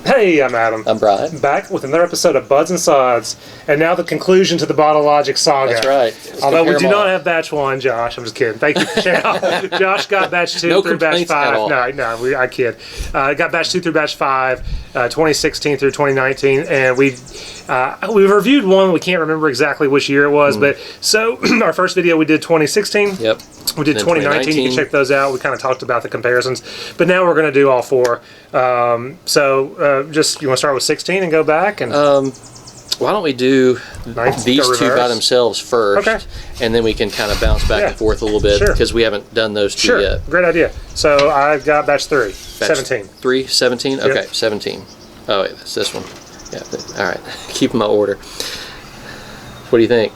Hey, I'm Adam. I'm Bryan. Back with another episode of Buds and Sods, and now the conclusion to the Bottle Logic saga. That's right. Although we do not have batch 1, Josh. I'm just kidding. Thank you for sharing. Josh got batch 2 No through batch complaints 5. at all. I kid. Got batch 2 through batch 5, 2016 through 2019, and we reviewed one. We can't remember exactly which year it was, but so our first video we did 2016. Yep. We did 2019. You can check those out. We kind of talked about the comparisons, but now we're going to do all 4. Just you want to start with 16 and go back and. Why don't we do these two by themselves first, okay, and then we can kind of bounce back and forth a little bit because we haven't done those two yet. Great idea. So I've got batch 3, 17. 3, 17? Yep. Okay, 17. Oh, wait, that's this one. Yeah, all right. Keep my order. What do you think?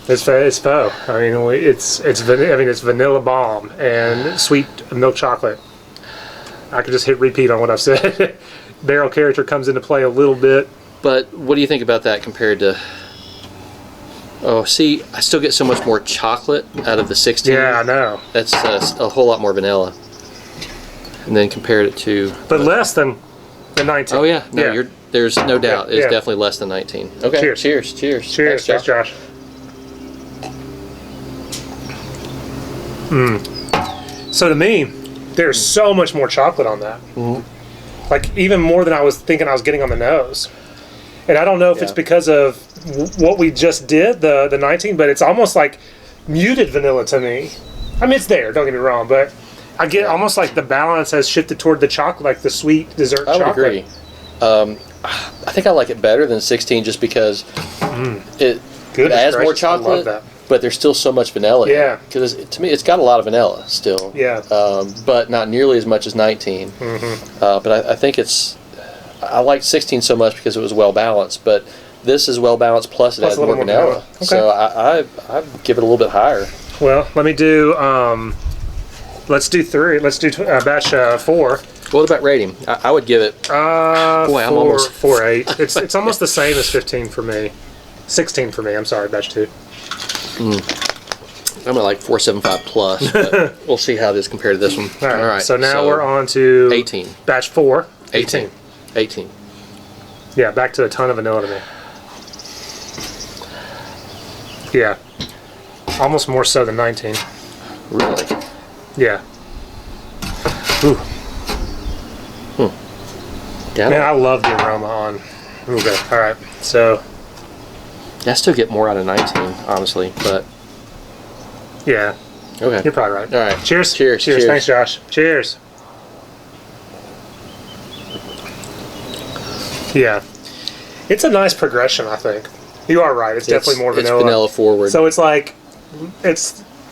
It's faux. I mean, it's vanilla bomb and sweet milk chocolate. I could just hit repeat on what I've said. Barrel character comes into play a little bit. But what do you think about that compared to... Oh, see, I still get so much more chocolate out of the 16. Yeah, I know. That's a whole lot more vanilla. And then compared it to... But less than the 19. Oh, yeah. No, there's no doubt. Yeah, it's definitely less than 19. Okay, cheers. Cheers. Cheers. Cheers. Thanks, Josh. So to me, there's so much more chocolate on that. Like, even more than I was thinking I was getting on the nose. And I don't know if it's because of what we just did, the 19, but it's almost like muted vanilla to me. I mean, it's there, don't get me wrong, but I get almost like the balance has shifted toward the chocolate, like the sweet dessert chocolate. I would agree. I think I like it better than 16 just because it adds more chocolate, but there's still so much vanilla. Yeah. Because to me, it's got a lot of vanilla still. Yeah. But not nearly as much as 19. But I think I like 16 so much because it was well balanced, but this is well balanced plus it adds more vanilla. Okay. So I give it a little bit higher. Well, let me do, let's do 3. Let's do batch 4. What about rating? I would give it, boy, I'm almost 4.8. It's almost the same as 15 for me. 16 for me, I'm sorry, batch 2. I'm at like 4.75 plus, but we'll see how this compared to this one. All right. So now we're on to 18. Batch 4. 18. Yeah, back to a ton of vanilla to me. Yeah. Almost more so than 19. Really? Yeah. Ooh. Yeah. Man, I love the aroma on. Okay. All right. So. I still get more out of 19, honestly, but. Yeah. Okay. You're probably right. All right. Cheers. Cheers. Cheers. Thanks, Josh. Cheers. Yeah. It's a nice progression, I think. You are right. It's definitely more vanilla. It's vanilla forward. So it's like,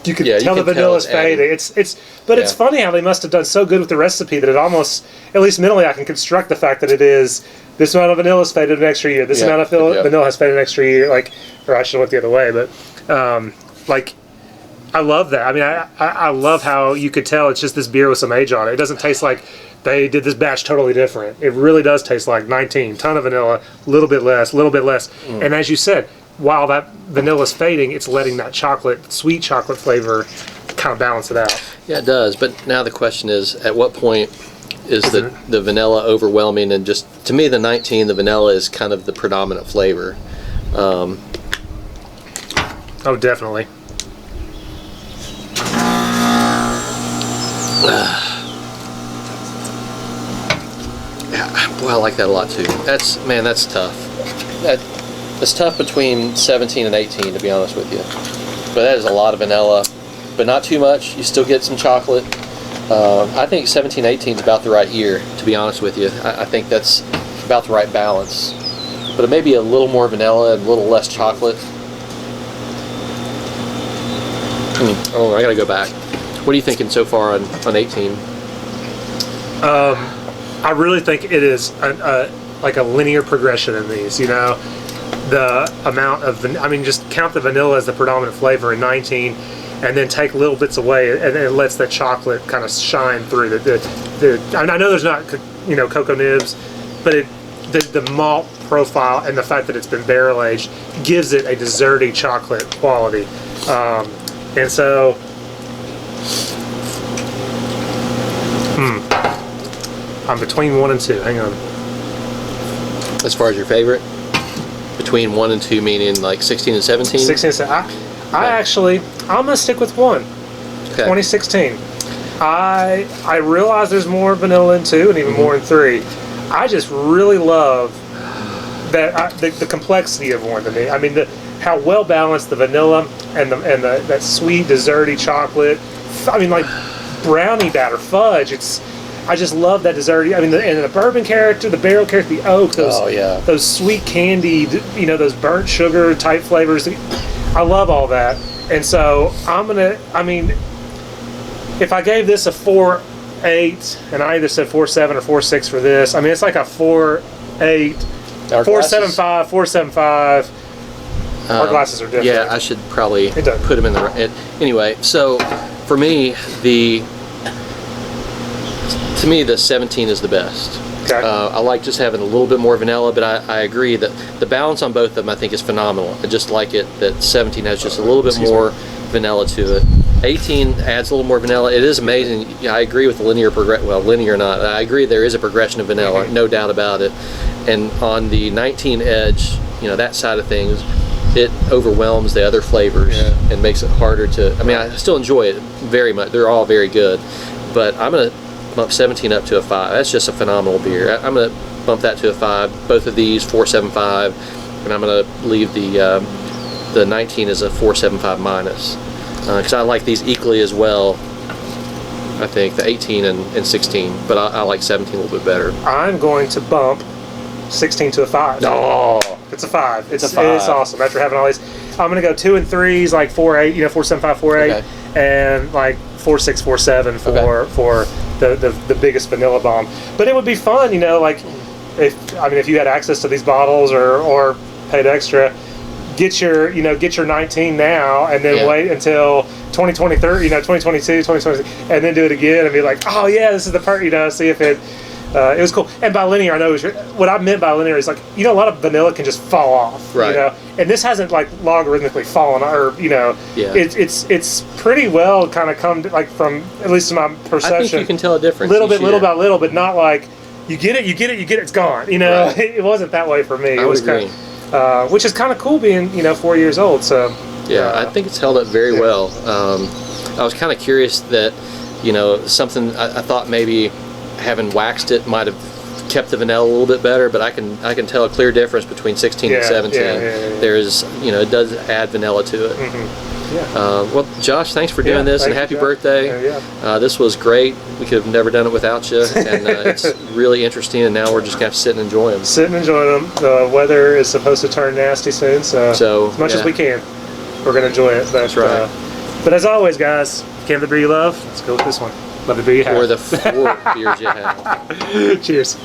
you can tell the vanilla's fading. But it's funny how they must have done so good with the recipe that it almost, at least mentally, I can construct the fact that it is this amount of vanilla is faded an extra year. This amount of vanilla has faded an extra year. Like, or I should have went the other way, but like, I love that. I mean, I love how you could tell it's just this beer with some age on it. It doesn't taste like they did this batch totally different. It really does taste like 19, ton of vanilla, a little bit less. And as you said, while that vanilla's fading, it's letting that sweet chocolate flavor kind of balance it out. Yeah, it does. But now the question is, at what point is the vanilla overwhelming? And just, to me, the 19, the vanilla is kind of the predominant flavor. Oh, definitely. Boy, I like that a lot too. That's tough. It's tough between 17 and 18, to be honest with you. But that is a lot of vanilla, but not too much. You still get some chocolate. I think 17, 18 is about the right year, to be honest with you. I think that's about the right balance. But it may be a little more vanilla and a little less chocolate. Oh, I gotta go back. What are you thinking so far on 18? I really think it is like a linear progression in these, you know. The amount of, just count the vanilla as the predominant flavor in 19, and then take little bits away, and then it lets the chocolate kind of shine through. I know there's not, cocoa nibs, but the malt profile and the fact that it's been barrel aged gives it a desserty chocolate quality, and so. I'm between 1 and 2. Hang on. As far as your favorite? Between 1 and 2, meaning like 16 and 17? 16 and 17. I'm going to stick with 1. Okay. 2016. I realize there's more vanilla in 2 and even more in 3. I just really love that the complexity of 1 to me. I mean, how well balanced the vanilla and that sweet desserty chocolate. I mean, like brownie batter, fudge. I just love that desserty. I mean, and the bourbon character, the barrel character, the oak, those sweet candied, those burnt sugar type flavors. I love all that. And so if I gave this a 4.8, and I either said 4.7 or 4.6 for this, I mean, it's like a 4.8, 4.75, 4.75. Our glasses are different. Yeah, I should probably put them in the... Anyway, so for me, the 17 is the best. Okay. I like just having a little bit more vanilla, but I agree that the balance on both of them I think is phenomenal. I just like it that 17 has just a little bit more vanilla to it. 18 adds a little more vanilla. It is amazing. Yeah, I agree with the linear linear or not. I agree there is a progression of vanilla, no doubt about it. And on the 19 edge, that side of things, it overwhelms the other flavors and makes it harder to... I mean, I still enjoy it very much. They're all very good. But I'm going to bump 17 up to a 5. That's just a phenomenal beer. I'm going to bump that to a 5. Both of these, 4.75. And I'm going to leave the 19 as a 4.75 minus. Because I like these equally as well. I think, the 18 and 16. But I like 17 a little bit better. I'm going to bump 16 to a 5. Oh, it's a 5. It's a 5. It's awesome. After having all these, I'm gonna go 2 and 3s, like 4.8, 4.75, 4.8, and like 4.6, 4.7 for the biggest vanilla bomb. But it would be fun, like if you had access to these bottles or paid extra, get your 19 now and then wait until 2023, 2022, 2023, and then do it again and be like, oh yeah, this is the part, see if it. It was cool. And by linear, I know what I meant by linear is like, a lot of vanilla can just fall off, right. And this hasn't like logarithmically fallen, or it's pretty well kind of come to, like, from at least to my perception. I think you can tell a difference. Little by little, but not like you get it, it's gone. Right. It wasn't that way for me. I would agree. Which is kind of cool being 4 years old. So I think it's held up very well. I was kind of curious that something I thought maybe having waxed it might have kept the vanilla a little bit better, but I can tell a clear difference between 16 and 17. There's it does add vanilla to it. Well, Josh, thanks for doing this, and happy birthday. This was great. We could have never done it without you, and it's really interesting, and now we're just going to sit and enjoy them. The weather is supposed to turn nasty soon, so as much as we can, we're going to enjoy it. That's right. But as always, guys, can't the beer you love? Let's go with this one. Love the beer you have. Or the 4 beers you have. Cheers.